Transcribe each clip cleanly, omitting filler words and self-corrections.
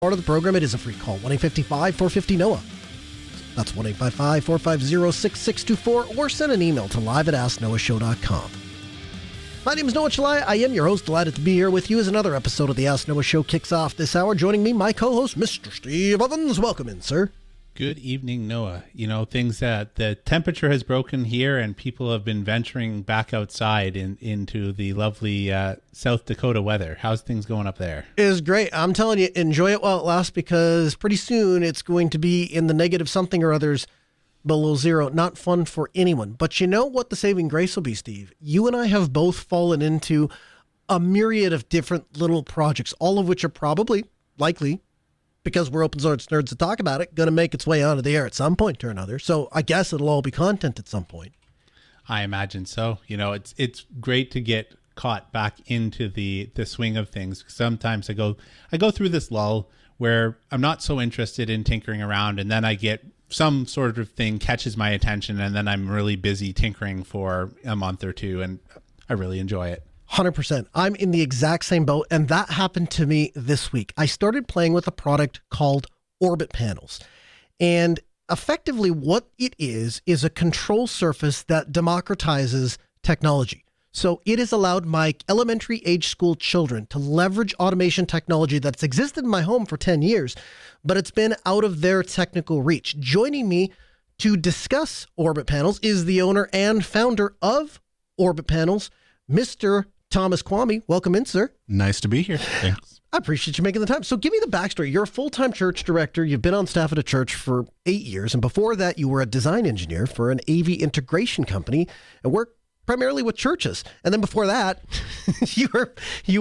Part of the program, it is a free call, 1-855-450-NOAH. That's 1-855-450-6624, or send an email to live@asknoahshow.com. My name is Noah Chalai. I am your host. Delighted to be here with you as another episode of the Ask Noah Show kicks off this hour. Joining me, my co-host, Mr. Steve Ovens. Welcome in, sir. Good evening, Noah. You know, things that the temperature has broken here and people have been venturing back outside into the lovely South Dakota weather. How's things going up there? It is great. I'm telling you, enjoy it while it lasts, because pretty soon it's going to be in the negative something or others below zero. Not fun for anyone. But you know what the saving grace will be, Steve? You and I have both fallen into a myriad of different little projects, all of which are probably, likely, because we're open source nerds to talk about it, going to make its way onto the air at some point or another. So I guess it'll all be content at some point. I imagine so. You know, it's great to get caught back into the swing of things. Sometimes I go through this lull where I'm not so interested in tinkering around, and then I get some sort of thing catches my attention, and then I'm really busy tinkering for a month or two, and I really enjoy it. 100%. I'm in the exact same boat, and that happened to me this week. I started playing with a product called Orbit Panels, and effectively what it is a control surface that democratizes technology. So it has allowed my elementary age school children to leverage automation technology that's existed in my home for 10 years, but it's been out of their technical reach. Joining me to discuss Orbit Panels is the owner and founder of Orbit Panels, Mr. Thomas Kvamme. Welcome in, sir. Nice to be here. Thanks. I appreciate you making the time. So give me the backstory. You're a full-time church director. You've been on staff at a church for 8 years. And before that, you were a design engineer for an AV integration company and worked primarily with churches. And then before that, you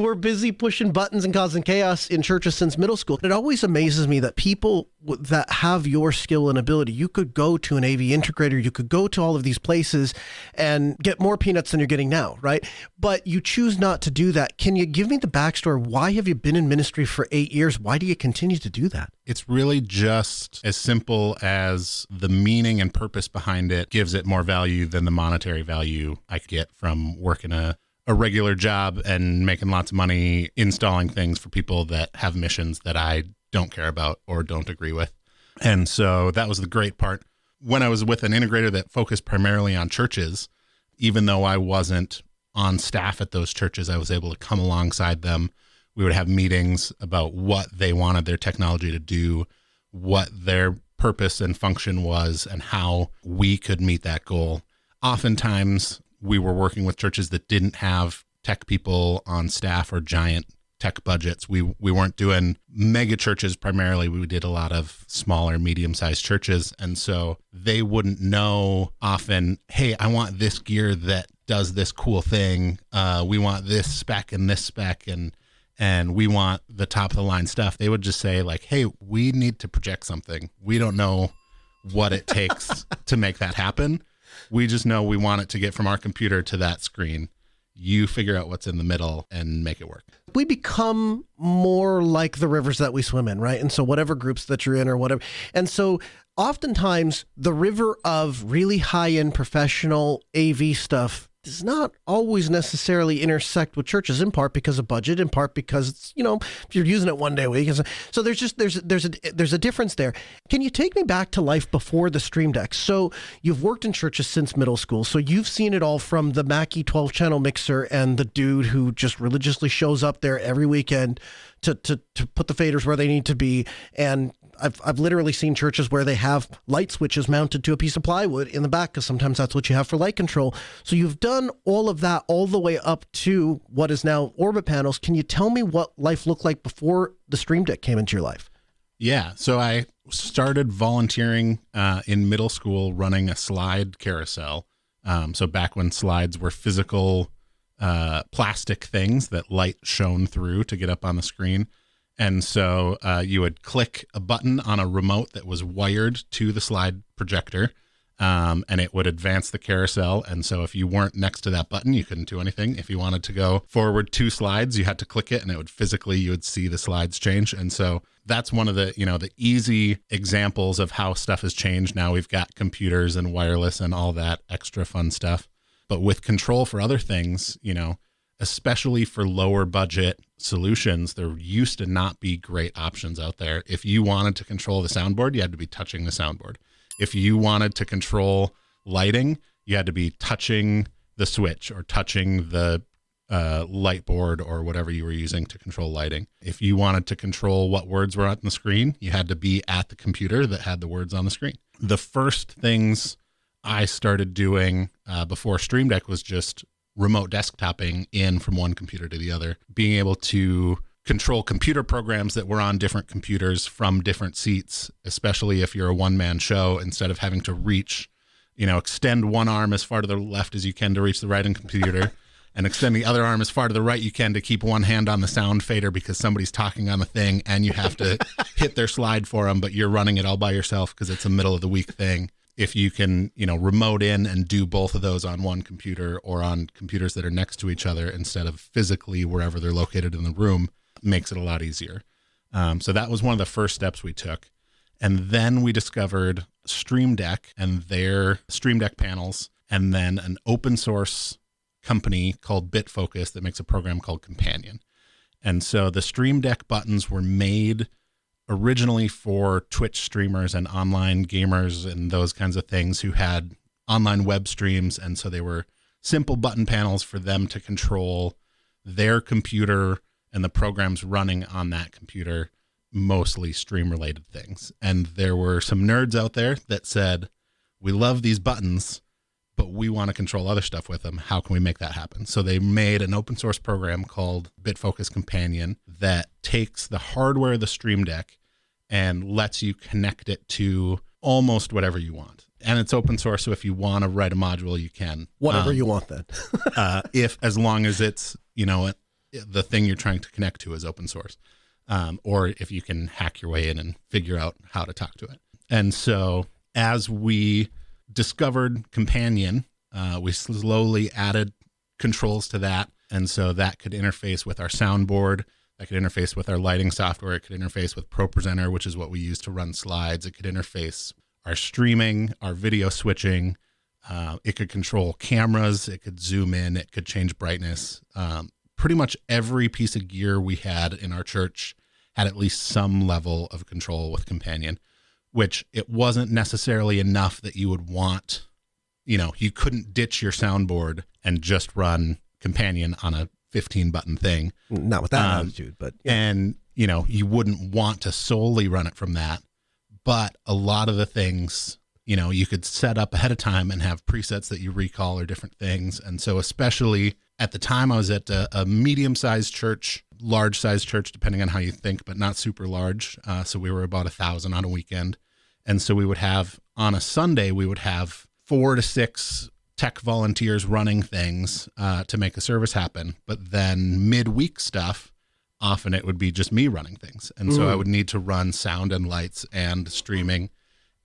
were busy pushing buttons and causing chaos in churches since middle school. It always amazes me that people that have your skill and ability, you could go to an AV integrator, you could go to all of these places and get more peanuts than you're getting now, right? But you choose not to do that. Can you give me the backstory? Why have you been in ministry for 8 years? Why do you continue to do that? It's really just as simple as the meaning and purpose behind it gives it more value than the monetary value I get from working a regular job and making lots of money installing things for people that have missions that I don't care about or don't agree with. And so that was the great part. When I was with an integrator that focused primarily on churches, even though I wasn't on staff at those churches, I was able to come alongside them. We would have meetings about what they wanted their technology to do, what their purpose and function was, and how we could meet that goal. Oftentimes, we were working with churches that didn't have tech people on staff or giant tech budgets. We weren't doing mega churches primarily. We did a lot of smaller, medium-sized churches. And so they wouldn't know often, hey, I want this gear that does this cool thing. We want this spec and this spec, and we want the top of the line stuff. They would just say like, hey, we need to project something. We don't know what it takes to make that happen. We just know we want it to get from our computer to that screen. You figure out what's in the middle and make it work. We become more like the rivers that we swim in, right? And so whatever groups that you're in or whatever. And so oftentimes the river of really high-end professional AV stuff does not always necessarily intersect with churches, in part because of budget, in part because it's, you know, if you're using it one day a week. So there's a difference there. Can you take me back to life before the Streamdeck? So you've worked in churches since middle school. So you've seen it all from the Mackie 12-channel mixer and the dude who just religiously shows up there every weekend to put the faders where they need to be. And I've literally seen churches where they have light switches mounted to a piece of plywood in the back, because sometimes that's what you have for light control. So you've done all of that all the way up to what is now Orbit Panels. Can you tell me what life looked like before the Streamdeck came into your life? Yeah. So I started volunteering in middle school running a slide carousel. So back when slides were physical plastic things that light shone through to get up on the screen. And so you would click a button on a remote that was wired to the slide projector, and it would advance the carousel. And so if you weren't next to that button, you couldn't do anything. If you wanted to go forward 2 slides, you had to click it, and it would physically, you would see the slides change. And so that's one of the, the easy examples of how stuff has changed. Now we've got computers and wireless and all that extra fun stuff. But with control for other things, especially for lower budget solutions, there used to not be great options out there. If you wanted to control the soundboard, you had to be touching the soundboard. If you wanted to control lighting, you had to be touching the switch or touching the light board or whatever you were using to control lighting. If you wanted to control what words were on the screen, you had to be at the computer that had the words on the screen. The first things I started doing before Streamdeck was just remote desktoping in from one computer to the other, being able to control computer programs that were on different computers from different seats, especially if you're a one-man show, instead of having to reach, extend one arm as far to the left as you can to reach the right computer and extend the other arm as far to the right you can to keep one hand on the sound fader because somebody's talking on the thing and you have to hit their slide for them, but you're running it all by yourself because it's a middle of the week thing. If you can, remote in and do both of those on one computer or on computers that are next to each other instead of physically wherever they're located in the room, makes it a lot easier. So that was one of the first steps we took. And then we discovered Streamdeck and their Streamdeck panels, and then an open source company called Bitfocus that makes a program called Companion. And so the Streamdeck buttons were made originally for Twitch streamers and online gamers and those kinds of things who had online web streams. And so they were simple button panels for them to control their computer and the programs running on that computer, mostly stream related things. And there were some nerds out there that said, we love these buttons, but we want to control other stuff with them. How can we make that happen? So they made an open source program called Bitfocus Companion that takes the hardware of the Streamdeck and lets you connect it to almost whatever you want. And it's open source, so if you want to write a module, you can. Whatever you want then. As long as it's, the thing you're trying to connect to is open source. Or if you can hack your way in and figure out how to talk to it. And so as we discovered Companion, we slowly added controls to that. And so that could interface with our soundboard, that could interface with our lighting software, it could interface with ProPresenter, which is what we use to run slides. It could interface our streaming, our video switching. It could control cameras, it could zoom in, it could change brightness. Pretty much every piece of gear we had in our church had at least some level of control with Companion, which it wasn't necessarily enough that you would want, you couldn't ditch your soundboard and just run Companion on a 15 button thing. Not with that attitude, but yeah. And, you wouldn't want to solely run it from that. But a lot of the things, you could set up ahead of time and have presets that you recall or different things. And so especially at the time I was at a medium-sized church, large-sized church, depending on how you think, but not super large. So we were about 1,000 on a weekend. And so we would have, on a Sunday, we would have 4 to 6 tech volunteers running things to make the service happen. But then midweek stuff, often it would be just me running things. And so I would need to run sound and lights and streaming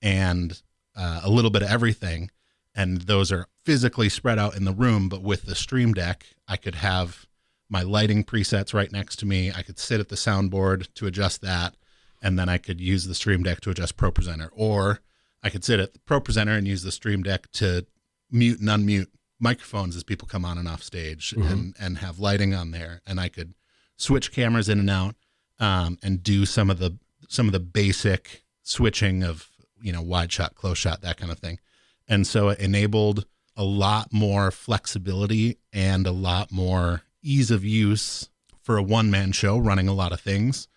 and a little bit of everything. And those are physically spread out in the room. But with the Streamdeck, I could have my lighting presets right next to me. I could sit at the soundboard to adjust that. And then I could use the Streamdeck to adjust ProPresenter. Or I could sit at the ProPresenter and use the Streamdeck to mute and unmute microphones as people come on and off stage and have lighting on there. And I could switch cameras in and out and do some of the basic switching of, wide shot, close shot, that kind of thing. And so it enabled a lot more flexibility and a lot more ease of use for a one-man show running a lot of things,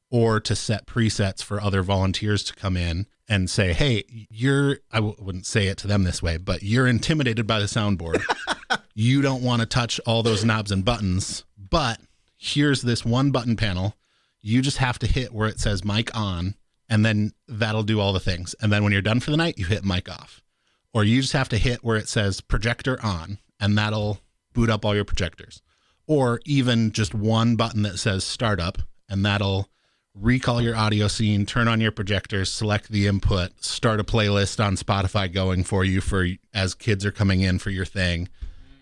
or to set presets for other volunteers to come in and say, hey, I wouldn't say it to them this way, but you're intimidated by the soundboard. You don't want to touch all those knobs and buttons, but here's this one button panel. You just have to hit where it says mic on, and then that'll do all the things. And then when you're done for the night, you hit mic off. Or you just have to hit where it says projector on, and that'll boot up all your projectors. Or even just one button that says startup, and that'll recall your audio scene, turn on your projectors, select the input, start a playlist on Spotify going for you as kids are coming in for your thing.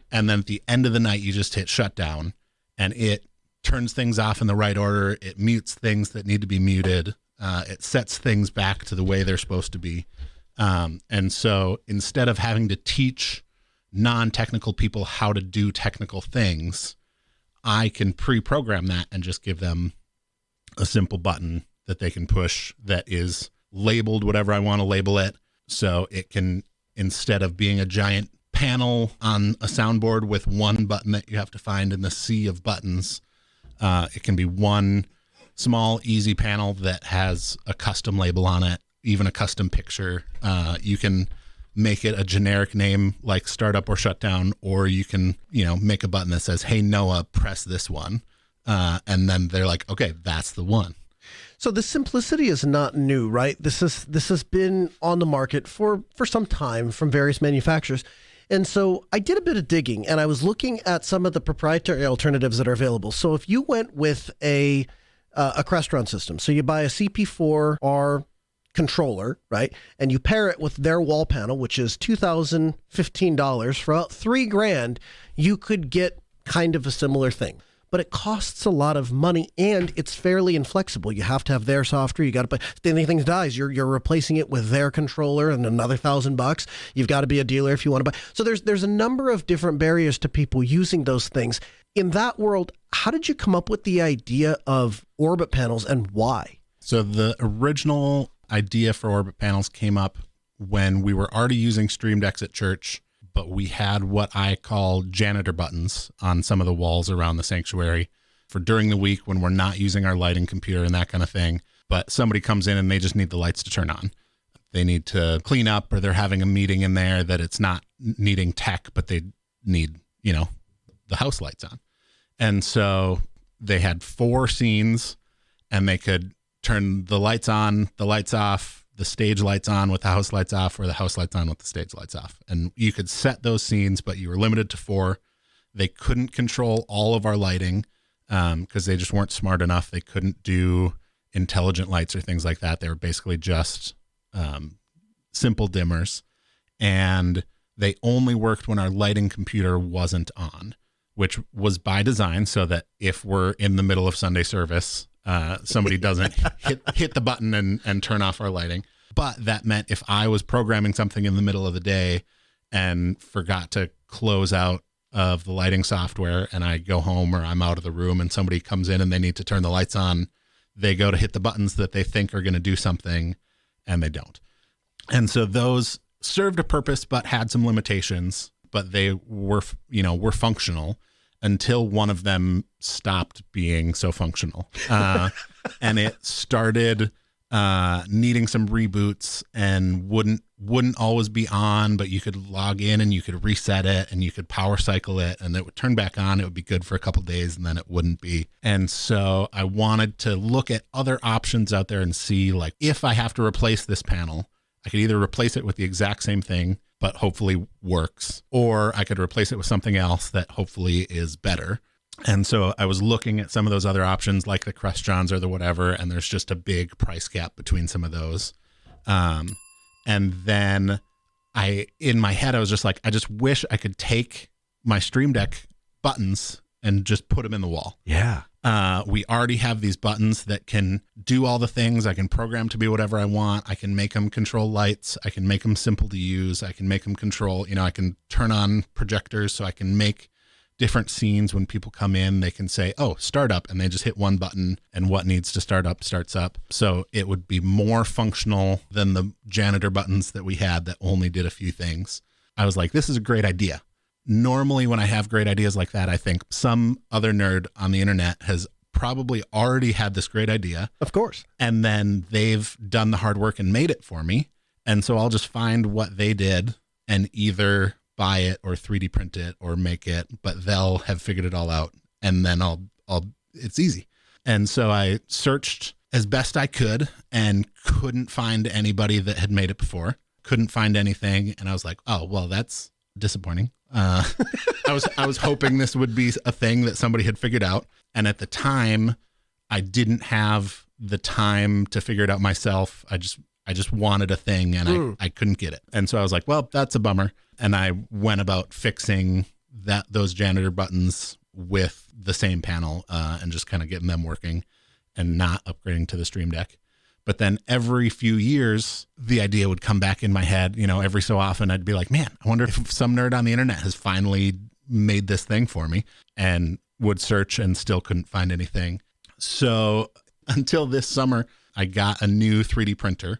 And then at the end of the night, you just hit shutdown, and it turns things off in the right order. It mutes things that need to be muted. It sets things back to the way they're supposed to be. And so instead of having to teach non-technical people how to do technical things, I can pre-program that and just give them a simple button that they can push that is labeled whatever I want to label it. So it can, instead of being a giant panel on a soundboard with one button that you have to find in the sea of buttons, it can be one small, easy panel that has a custom label on it, even a custom picture. You can make it a generic name like startup or shutdown, or you can, make a button that says, hey, Noah, press this one. And then they're like, okay, that's the one. So the simplicity is not new, right? This has been on the market for some time from various manufacturers. And so I did a bit of digging, and I was looking at some of the proprietary alternatives that are available. So if you went with a Crestron system, so you buy a CP4R controller, right? And you pair it with their wall panel, which is $2,015 for about $3,000, you could get kind of a similar thing. But it costs a lot of money, and it's fairly inflexible. You have to have their software. You got to pay. If anything dies, you're replacing it with their controller and another $1,000. You've got to be a dealer if you want to buy. So there's a number of different barriers to people using those things. In that world, how did you come up with the idea of orbit panels, and why? So the original idea for orbit panels came up when we were already using Streamdecks at church, but we had what I call janitor buttons on some of the walls around the sanctuary for during the week when we're not using our lighting computer and that kind of thing. But somebody comes in and they just need the lights to turn on. They need to clean up, or they're having a meeting in there that it's not needing tech, but they need, the house lights on. And so they had 4 scenes, and they could turn the lights on, the lights off, the stage lights on with the house lights off, or the house lights on with the stage lights off. And you could set those scenes, but you were limited to 4. They couldn't control all of our lighting because they just weren't smart enough. They couldn't do intelligent lights or things like that. They were basically just simple dimmers. And they only worked when our lighting computer wasn't on, which was by design so that if we're in the middle of Sunday service, somebody doesn't hit the button and turn off our lighting. But that meant if I was programming something in the middle of the day and forgot to close out of the lighting software, and I go home or I'm out of the room and somebody comes in and they need to turn the lights on, they go to hit the buttons that they think are going to do something, and they don't. And so those served a purpose but had some limitations, but they were functional until one of them stopped being so functional. And it started needing some reboots and wouldn't always be on, but you could log in and you could reset it and you could power cycle it and it would turn back on. It would be good for a couple of days and then it wouldn't be. And so I wanted to look at other options out there and see, like, if I have to replace this panel, I could either replace it with the exact same thing, but hopefully works, or I could replace it with something else that hopefully is better. And so I was looking at some of those other options like the Crestrons or the whatever, and there's just a big price gap between some of those. And then in my head, I was just like, I just wish I could take my Streamdeck buttons and just put them in the wall. Yeah. We already have these buttons that can do all the things. I can program to be whatever I want. I can make them control lights. I can make them simple to use. I can make them control, I can turn on projectors so I can make different scenes. When people come in, they can say, oh, start up, and they just hit one button and what needs to start up starts up. So it would be more functional than the janitor buttons that we had that only did a few things. I was like, this is a great idea. Normally when I have great ideas like that, I think some other nerd on the internet has probably already had this great idea. Of course. And then they've done the hard work and made it for me. And so I'll just find what they did and either buy it or 3D print it or make it, but they'll have figured it all out. And then it's easy. And so I searched as best I could and couldn't find anybody that had made it before. Couldn't find anything. And I was like, oh, well, that's disappointing. I was hoping this would be a thing that somebody had figured out. And at the time, I didn't have the time to figure it out myself. I just wanted a thing and I couldn't get it. And so I was like, well, that's a bummer. And I went about fixing those janitor buttons with the same panel and just kind of getting them working and not upgrading to the Streamdeck. But then every few years, the idea would come back in my head. Every so often I'd be like, man, I wonder if some nerd on the internet has finally made this thing for me. And would search and still couldn't find anything. So until this summer, I got a new 3D printer,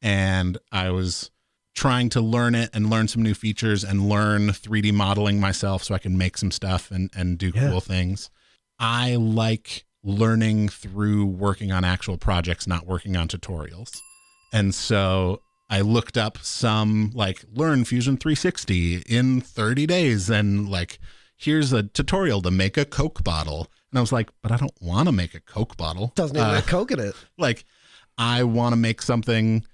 and I was trying to learn it and learn some new features and learn 3D modeling myself so I can make some stuff and do cool things. I like learning through working on actual projects, not working on tutorials. And so I looked up some like learn Fusion 360 in 30 days and like, here's a tutorial to make a Coke bottle. And I was like, but I don't want to make a Coke bottle. Doesn't even have Coke in it. Like, I want to make something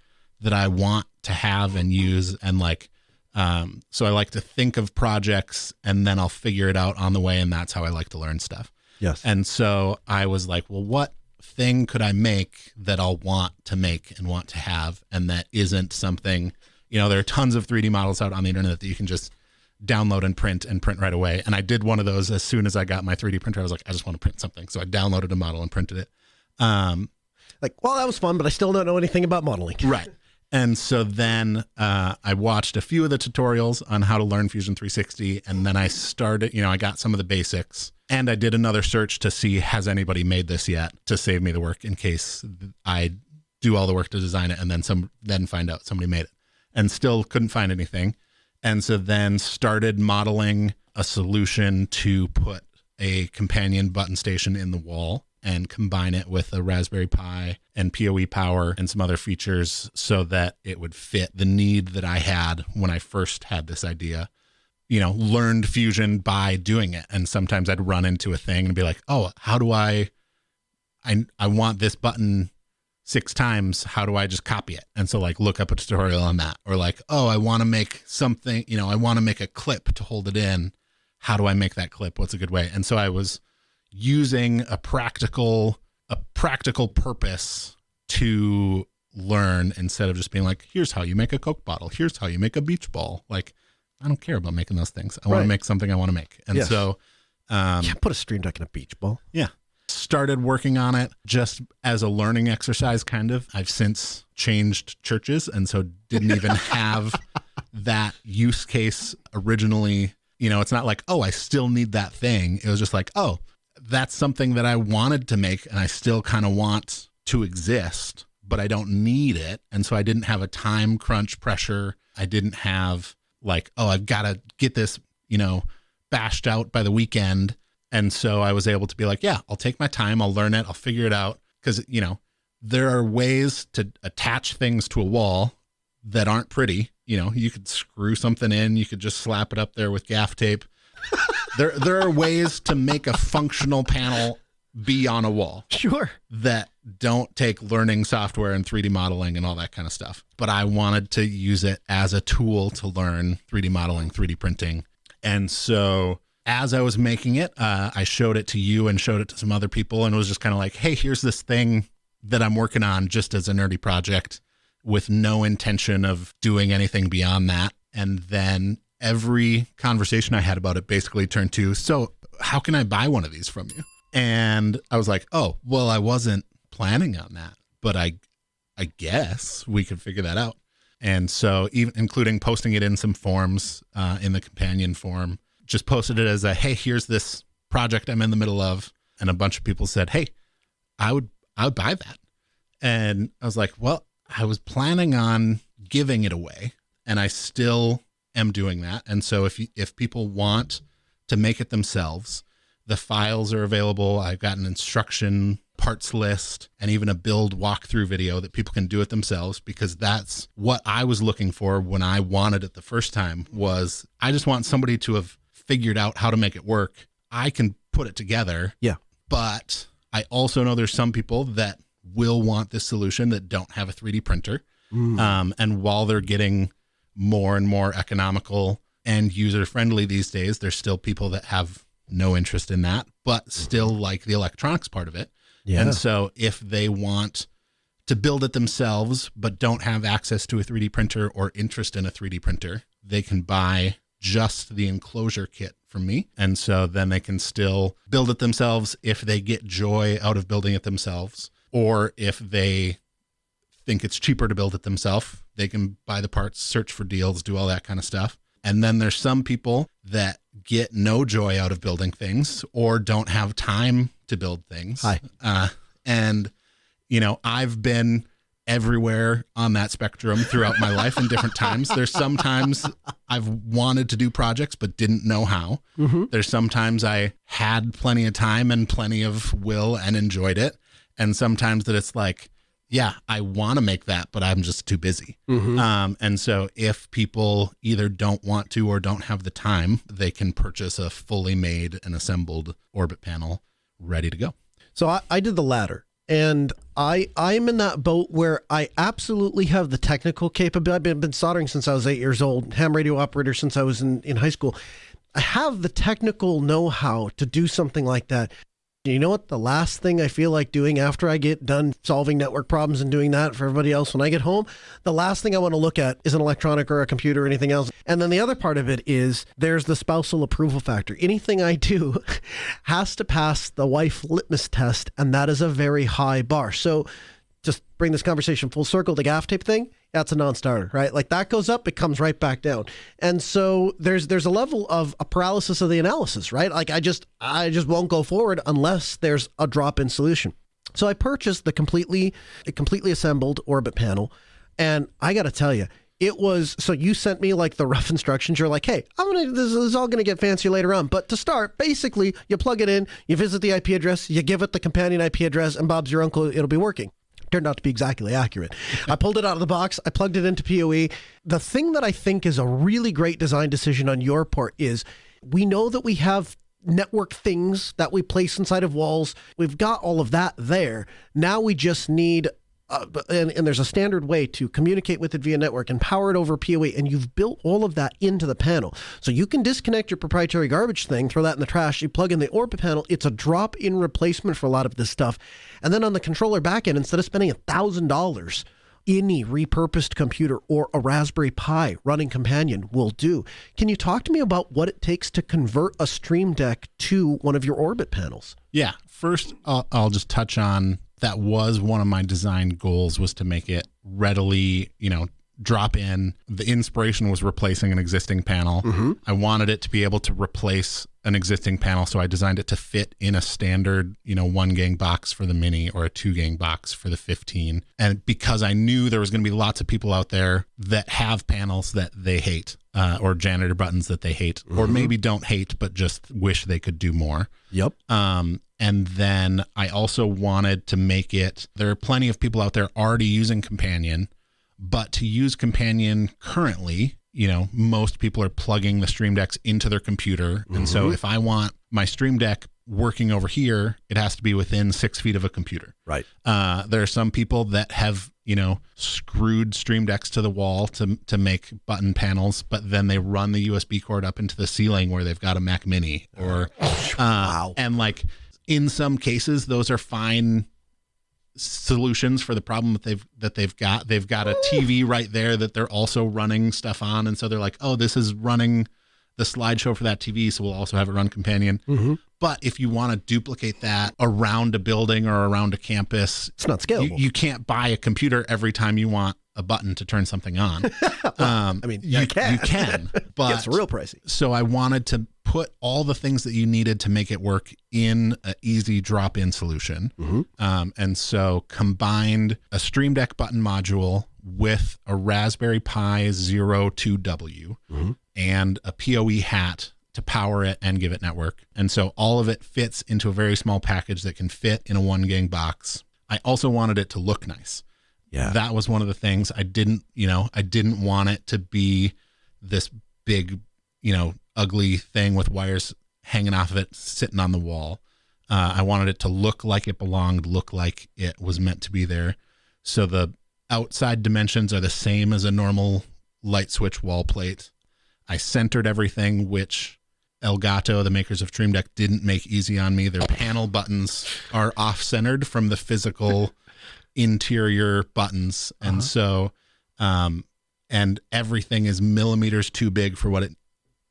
that I want to have and use. And like, so I like to think of projects and then I'll figure it out on the way. And that's how I like to learn stuff. Yes. And so I was like, well, what thing could I make that I'll want to make and want to have? And that isn't something, you know, there are tons of 3D models out on the internet that you can just download and print right away. And I did one of those as soon as I got my 3D printer. I was like, I just want to print something. So I downloaded a model and printed it. Like, well, that was fun, but I still don't know anything about modeling. Right. And so then I watched a few of the tutorials on how to learn Fusion 360. And then I started, you know, I got some of the basics. And I did another search to see, has anybody made this yet, to save me the work in case I do all the work to design it and then find out somebody made it. And still couldn't find anything. And so then started modeling a solution to put a companion button station in the wall and combine it with a Raspberry Pi and PoE power and some other features so that it would fit the need that I had when I first had this idea. You know, learned Fusion by doing it. And sometimes I'd run into a thing and be like, oh, how do I want this button 6 times. How do I just copy it? And so like look up a tutorial on that, or like, oh, I want to make something, you know, I want to make a clip to hold it in. How do I make that clip? What's a good way? And so I was using a practical purpose to learn instead of just being like, here's how you make a Coke bottle. Here's how you make a beach ball. Like, I don't care about making those things. I want to make something I want to make. And so, put a Streamdeck in a beach ball. Yeah. Started working on it just as a learning exercise, kind of. I've since changed churches, and so didn't even have that use case originally. You know, it's not like, oh, I still need that thing. It was just like, oh, that's something that I wanted to make and I still kind of want to exist, but I don't need it. And so I didn't have a time crunch pressure. I didn't have like, oh, I've got to get this, you know, bashed out by the weekend. And so I was able to be like, yeah, I'll take my time. I'll learn it. I'll figure it out. Because, you know, there are ways to attach things to a wall that aren't pretty. You know, you could screw something in. You could just slap it up there with gaff tape. There are ways to make a functional panel be on a wall. Sure. That don't take learning software and 3D modeling and all that kind of stuff. But I wanted to use it as a tool to learn 3D modeling, 3D printing. And so as I was making it, I showed it to you and showed it to some other people, and it was just kind of like, hey, here's this thing that I'm working on just as a nerdy project with no intention of doing anything beyond that. And then every conversation I had about it basically turned to, so how can I buy one of these from you? And I was like, oh, well, I wasn't planning on that, but I guess we could figure that out. And so even including posting it in some forums, in the companion form, just posted it as a, hey, here's this project I'm in the middle of. And a bunch of people said, hey, I would buy that. And I was like, well, I was planning on giving it away, and I still am doing that. And so if people want to make it themselves, the files are available. I've got an instruction parts list and even a build walkthrough video that people can do it themselves, because that's what I was looking for when I wanted it the first time. Was I just want somebody to have figured out how to make it work. I can put it together. Yeah. But I also know there's some people that will want this solution that don't have a 3D printer. And while they're getting more and more economical and user-friendly these days, there's still people that have no interest in that, but still like the electronics part of it. Yeah. And so if they want to build it themselves, but don't have access to a 3D printer or interest in a 3D printer, they can buy just the enclosure kit from me. And so then they can still build it themselves if they get joy out of building it themselves, or if they think it's cheaper to build it themselves, they can buy the parts, search for deals, do all that kind of stuff. And then there's some people that get no joy out of building things or don't have time to build things. Hi. And, you know, I've been everywhere on that spectrum throughout my life in different times. There's sometimes I've wanted to do projects but didn't know how. Mm-hmm. There's sometimes I had plenty of time and plenty of will and enjoyed it. And sometimes that it's like, yeah, I want to make that, but I'm just too busy. Mm-hmm. And so if people either don't want to or don't have the time, they can purchase a fully made and assembled orbit panel ready to go. So I did the latter. And I'm in that boat where I absolutely have the technical capability. I've been soldering since I was 8 years old, ham radio operator since I was in high school. I have the technical know-how to do something like that. You know what? The last thing I feel like doing after I get done solving network problems and doing that for everybody else when I get home, the last thing I want to look at is an electronic or a computer or anything else. And then the other part of it is there's the spousal approval factor. Anything I do has to pass the wife litmus test, and that is a very high bar. So just bring this conversation full circle, the gaff tape thing, that's a non-starter, right? Like that goes up, it comes right back down. And so there's a level of a paralysis of the analysis, right? Like I just won't go forward unless there's a drop-in solution. So I purchased a completely assembled orbit panel, and I got to tell you, it was, so you sent me like the rough instructions. You're like, hey, this is all going to get fancy later on. But to start, basically, you plug it in, you visit the IP address, you give it the companion IP address, and Bob's your uncle, it'll be working. Turned out to be exactly accurate. I pulled it out of the box. I plugged it into PoE. The thing that I think is a really great design decision on your part is we know that we have network things that we place inside of walls. We've got all of that there. Now we just need, and there's a standard way to communicate with it via network and power it over PoE, and you've built all of that into the panel. So you can disconnect your proprietary garbage thing, throw that in the trash, you plug in the orbit panel, it's a drop-in replacement for a lot of this stuff. And then on the controller backend, instead of spending $1,000, any repurposed computer or a Raspberry Pi running Companion will do. Can you talk to me about what it takes to convert a Streamdeck to one of your orbit panels? Yeah. First, I'll just touch on that was one of my design goals, was to make it readily, drop in. The inspiration was replacing an existing panel. Mm-hmm. I wanted it to be able to replace an existing panel, so I designed it to fit in a standard, 1 gang box for the Mini or a 2 gang box for the 15. And because I knew there was going to be lots of people out there that have panels that they hate, or janitor buttons that they hate, mm-hmm. or maybe don't hate, but just wish they could do more. Yep. And then I also wanted to make it, there are plenty of people out there already using Companion, but to use Companion currently, most people are plugging the Streamdecks into their computer. Mm-hmm. And so if I want my Streamdeck working over here, it has to be within 6 feet of a computer. Right. There are some people that have, screwed Streamdecks to the wall to make button panels, but then they run the USB cord up into the ceiling where they've got a Mac Mini or, wow. And like in some cases, those are fine solutions for the problem that they've got. They've got a TV right there that they're also running stuff on, and so they're like, oh, this is running the slideshow for that TV, so we'll also have it run Companion. Mm-hmm. But if you want to duplicate that around a building or around a campus, it's not scalable. You can't buy a computer every time you want a button to turn something on. Well, you can, but it's real pricey. So I wanted to put all the things that you needed to make it work in an easy drop-in solution. Mm-hmm. And so combined a Streamdeck button module with a Raspberry Pi 02W mm-hmm. and a PoE hat to power it and give it network. And so all of it fits into a very small package that can fit in a 1 gang box. I also wanted it to look nice. Yeah. That was one of the things I didn't want it to be this big, ugly thing with wires hanging off of it, sitting on the wall. I wanted it to look like it belonged, look like it was meant to be there. So the outside dimensions are the same as a normal light switch wall plate. I centered everything, which Elgato, the makers of Streamdeck, didn't make easy on me. Their panel buttons are off-centered from the physical interior buttons. And so, and everything is millimeters too big for what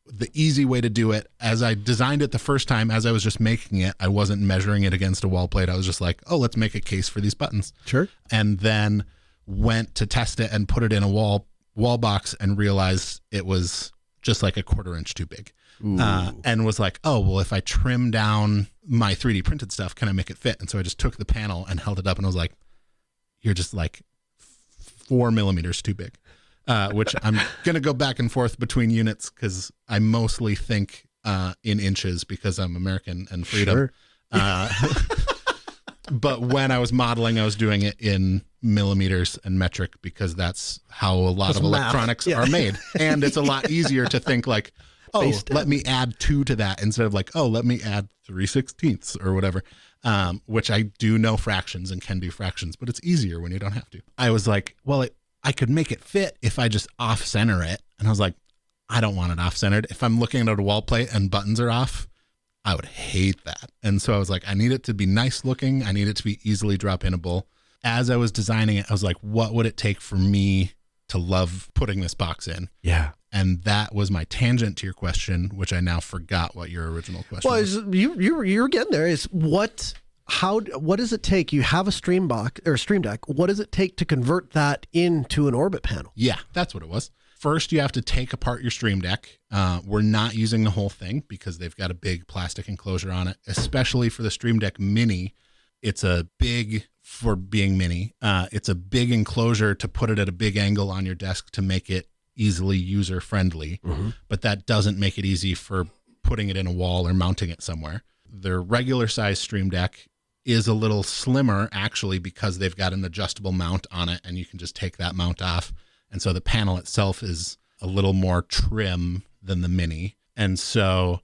the easy way to do it, as I designed it the first time, as I was just making it, I wasn't measuring it against a wall plate. I was just like, oh, let's make a case for these buttons. Sure. And then went to test it and put it in a wall box and realized it was just like a 1/4 inch too big. And was like, oh, well, if I trim down my 3D printed stuff, can I make it fit? And so I just took the panel and held it up and I was like, you're just like 4 millimeters too big, which I'm going to go back and forth between units because I mostly think in inches because I'm American and freedom. Sure. But when I was modeling, I was doing it in millimeters and metric because that's how a lot of electronics are made. And it's a lot easier to think like, oh, let me add 2 to that instead of like, oh, let me add 3/16 or whatever, which I do know fractions and can do fractions, but it's easier when you don't have to. I was like, well, I could make it fit if I just off center it. And I was like, I don't want it off centered. If I'm looking at a wall plate and buttons are off, I would hate that. And so I was like, I need it to be nice looking. I need it to be easily drop inable. As I was designing it, I was like, what would it take for me to love putting this box in? Yeah. And that was my tangent to your question, which I now forgot what your original question was. You're getting there. Is what does it take? You have a Streamdeck. What does it take to convert that into an orbit panel? Yeah, that's what it was. First, you have to take apart your Streamdeck. We're not using the whole thing because they've got a big plastic enclosure on it, especially for the Streamdeck Mini. It's a big, for being mini, it's a big enclosure to put it at a big angle on your desk to make it easily user friendly, but that doesn't make it easy for putting it in a wall or mounting it somewhere. Their regular size Streamdeck is a little slimmer actually because they've got an adjustable mount on it and you can just take that mount off. And so the panel itself is a little more trim than the Mini. And so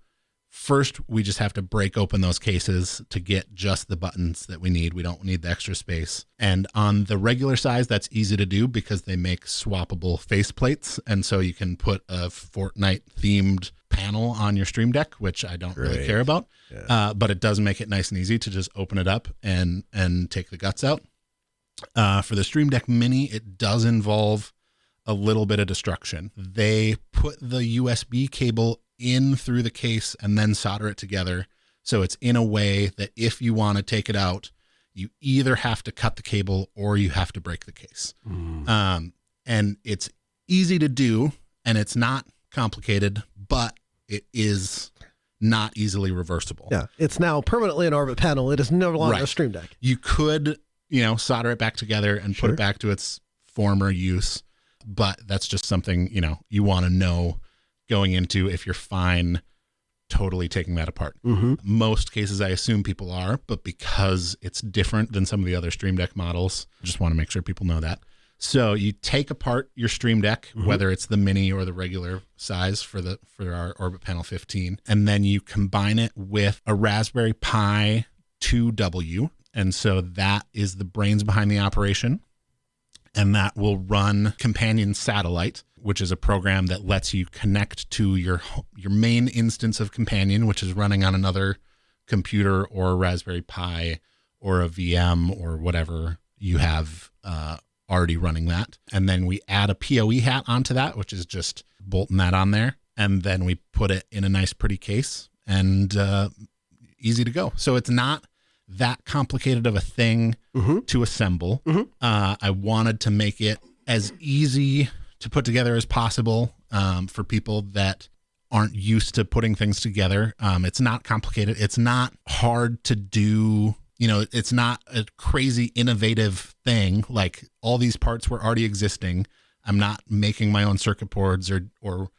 first we just have to break open those cases to get just the buttons that we need. We don't need the extra space. And on the regular size, that's easy to do because they make swappable faceplates. And so you can put a Fortnite themed panel on your Streamdeck, which I don't really care about. Yeah. But it does make it nice and easy to just open it up and take the guts out. For the Streamdeck Mini, it does involve a little bit of destruction. They put the USB cable in through the case and then solder it together. So it's in a way that if you want to take it out, you either have to cut the cable or you have to break the case. And it's easy to do and it's not complicated, but it is not easily reversible. Yeah, it's now permanently an orbit panel. It is no longer a Streamdeck. You could, solder it back together and put it back to its former use. But that's just something, you want to know going into if you're fine totally taking that apart. Most cases, I assume people are, but because it's different than some of the other Streamdeck models, I just want to make sure people know that. So you take apart your Streamdeck, whether it's the Mini or the regular size for our Orbit Panel 15, and then you combine it with a Raspberry Pi 2W. And so that is the brains behind the operation. And that will run Companion Satellite, which is a program that lets you connect to your main instance of Companion, which is running on another computer or a Raspberry Pi or a VM or whatever you have already running that. And then we add a PoE hat onto that, which is just bolting that on there. And then we put it in a nice, pretty case and easy to go. So it's not that complicated of a thing to assemble. I wanted to make it as easy to put together as possible for people that aren't used to putting things together. It's not complicated. It's not hard to do. It's not a crazy innovative thing. Like all these parts were already existing. I'm not making my own circuit boards or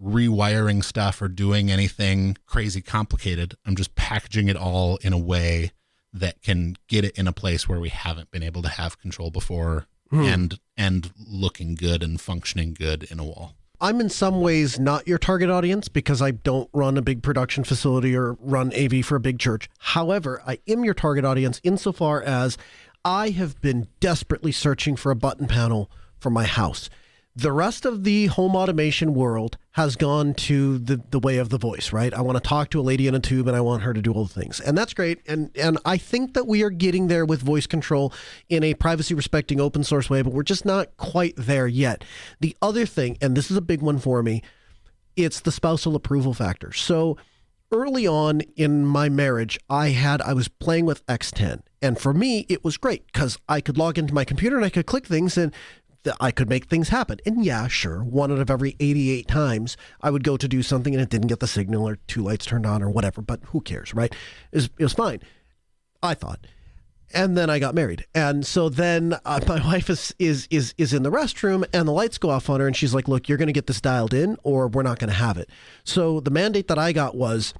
rewiring stuff or doing anything crazy complicated. I'm just packaging it all in a way that can get it in a place where we haven't been able to have control before and looking good and functioning good in a wall. I'm in some ways not your target audience because I don't run a big production facility or run AV for a big church. However, I am your target audience insofar as I have been desperately searching for a button panel for my house. The rest of the home automation world has gone to the way of the voice, right? I want to talk to a lady in a tube and I want her to do all the things. And that's great. And I think that we are getting there with voice control in a privacy respecting open source way, but we're just not quite there yet. The other thing, and this is a big one for me, it's the spousal approval factor. So early on in my marriage, I was playing with X10. And for me, it was great because I could log into my computer and I could click things and I could make things happen. And yeah, sure, 1 out of every 88 times I would go to do something and it didn't get the signal or 2 lights turned on or whatever, but who cares, right? It was fine, I thought. And then I got married. And so then my wife is in the restroom and the lights go off on her and she's like, look, you're going to get this dialed in or we're not going to have it. So the mandate that I got was,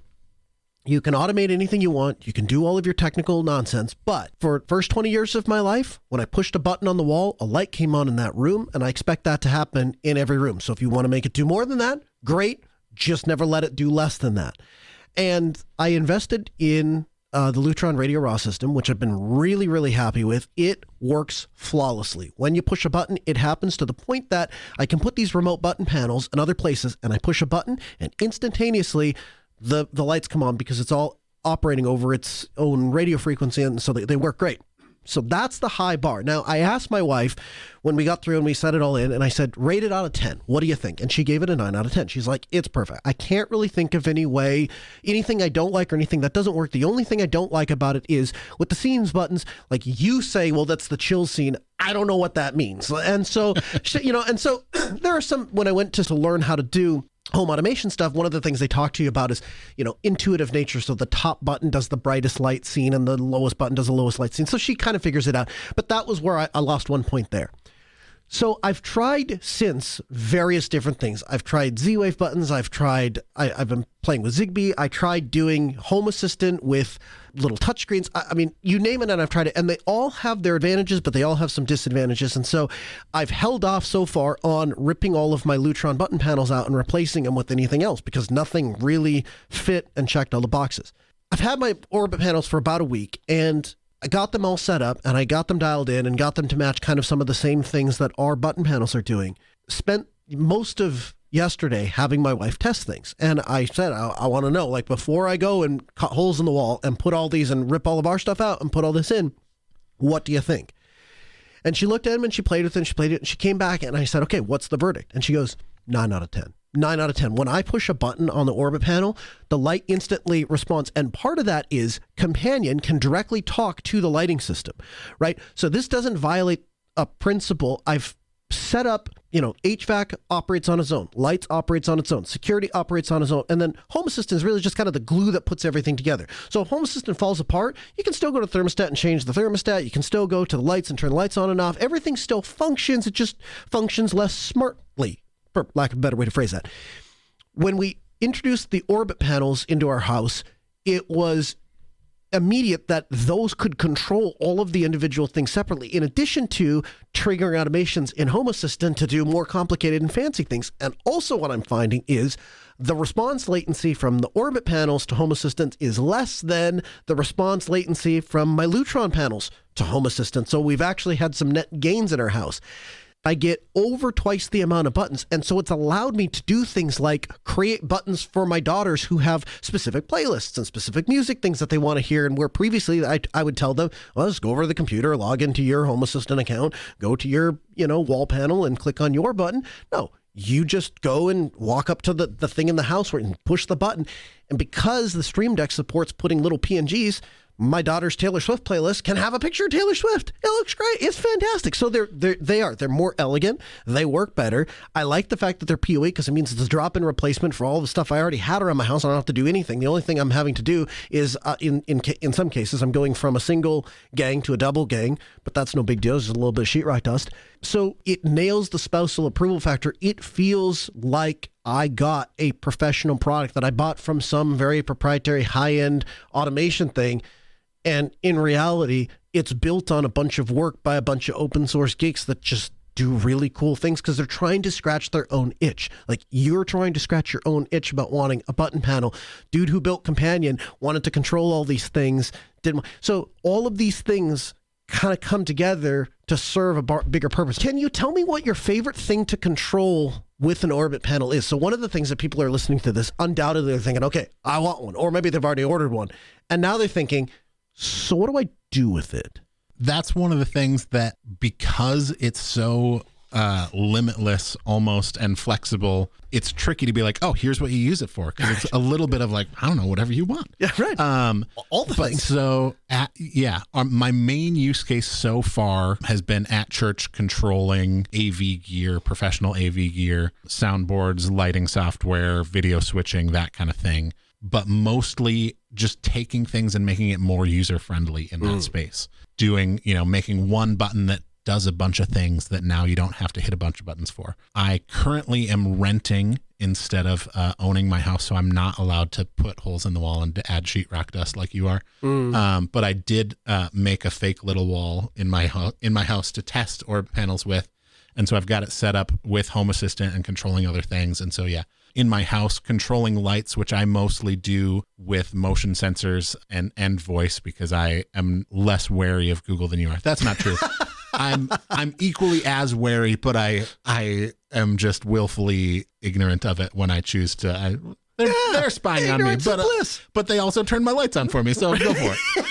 you can automate anything you want. You can do all of your technical nonsense. But for the first 20 years of my life, when I pushed a button on the wall, a light came on in that room, and I expect that to happen in every room. So if you want to make it do more than that, great. Just never let it do less than that. And I invested in the Lutron Radio Raw system, which I've been really, really happy with. It works flawlessly. When you push a button, it happens to the point that I can put these remote button panels in other places, and I push a button, and instantaneously the lights come on because it's all operating over its own radio frequency, and so they work great. So that's the high bar. Now, I asked my wife when we got through and we set it all in, and I said, rate it out of 10. What do you think? And she gave it a 9 out of 10. She's like, it's perfect. I can't really think of anything I don't like or anything that doesn't work. The only thing I don't like about it is with the scenes buttons, like you say, well, that's the chill scene. I don't know what that means. And so, and so there are some, when I went to learn how to do home automation stuff, one of the things they talk to you about is, intuitive nature. So the top button does the brightest light scene and the lowest button does the lowest light scene. So she kind of figures it out. But that was where I lost 1 point there. So I've tried since various different things. I've tried Z-Wave buttons. I've been playing with Zigbee. I tried doing Home Assistant with little touchscreens. I mean, you name it and I've tried it. And they all have their advantages, but they all have some disadvantages. And so I've held off so far on ripping all of my Lutron button panels out and replacing them with anything else because nothing really fit and checked all the boxes. I've had my Orbit panels for about a week, and I got them all set up and I got them dialed in and got them to match kind of some of the same things that our button panels are doing. Spent most of yesterday having my wife test things. And I said, I want to know, like, before I go and cut holes in the wall and put all these and rip all of our stuff out and put all this in, what do you think? And she looked at them and she played with it and she played it and she came back and I said, okay, what's the verdict? And she goes, 9 out of 10. 9 out of 10. When I push a button on the Orbit panel, the light instantly responds. And part of that is Companion can directly talk to the lighting system, right? So this doesn't violate a principle. I've set up, HVAC operates on its own, lights operates on its own, security operates on its own, and then Home Assistant is really just kind of the glue that puts everything together. So if Home Assistant falls apart, you can still go to thermostat and change the thermostat. You can still go to the lights and turn the lights on and off. Everything still functions. It just functions less smartly, for lack of a better way to phrase that. When we introduced the Orbit panels into our house, it was immediate that those could control all of the individual things separately, in addition to triggering automations in Home Assistant to do more complicated and fancy things. And also what I'm finding is the response latency from the Orbit panels to Home Assistant is less than the response latency from my Lutron panels to Home Assistant. So we've actually had some net gains in our house. I get over twice the amount of buttons. And so it's allowed me to do things like create buttons for my daughters who have specific playlists and specific music things that they want to hear. And where previously I would tell them, well, just go over to the computer, log into your Home Assistant account, go to your, wall panel and click on your button. No, you just go and walk up to the thing in the house where you can push the button. And because the Streamdeck supports putting little PNGs, my daughter's Taylor Swift playlist can have a picture of Taylor Swift. It looks great. It's fantastic. So they're more elegant. They work better. I like the fact that they're PoE because it means it's a drop-in replacement for all the stuff I already had around my house. I don't have to do anything. The only thing I'm having to do is, in some cases, I'm going from a single gang to a double gang, but that's no big deal. It's just a little bit of sheetrock dust. So it nails the spousal approval factor. It feels like I got a professional product that I bought from some very proprietary high-end automation thing. And in reality, it's built on a bunch of work by a bunch of open source geeks that just do really cool things because they're trying to scratch their own itch. Like you're trying to scratch your own itch about wanting a button panel. Dude who built Companion wanted to control all these things. So all of these things kind of come together to serve a bigger purpose. Can you tell me what your favorite thing to control with an Orbit panel is? So one of the things that people are listening to this, undoubtedly they're thinking, okay, I want one. Or maybe they've already ordered one. And now they're thinking, so what do I do with it? That's one of the things that, because it's so limitless almost and flexible, it's tricky to be like, oh, here's what you use it for, because it's a little bit of like, I don't know, whatever you want. Yeah, right. All the things. So my main use case so far has been at church, controlling AV gear, professional AV gear, soundboards, lighting software, video switching, that kind of thing. But mostly just taking things and making it more user friendly in that space. Doing, making one button that does a bunch of things that now you don't have to hit a bunch of buttons for. I currently am renting instead of owning my house, so I'm not allowed to put holes in the wall and to add sheetrock dust like you are. But I did make a fake little wall in my house to test Orb panels with, and so I've got it set up with Home Assistant and controlling other things. And so in my house, controlling lights, which I mostly do with motion sensors and voice, because I am less wary of Google than you are. That's not true. I'm equally as wary, but I am just willfully ignorant of it when I choose to. They're spying on me, but they also turn my lights on for me, so go for it.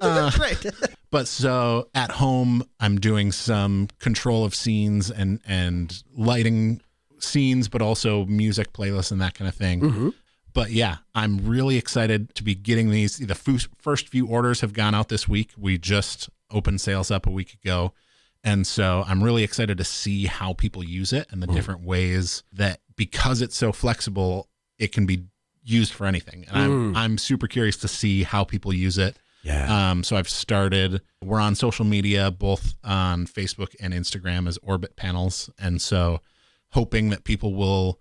That's right. But so at home, I'm doing some control of scenes and lighting scenes, but also music playlists and that kind of thing. But I'm really excited to be getting these. The first few orders have gone out this week. We just opened sales up a week ago. And so I'm really excited to see how people use it and the different ways that, because it's so flexible, it can be used for anything. And I'm super curious to see how people use it. Yeah. So we're on social media, both on Facebook and Instagram as Orbit Panels. And so hoping that people will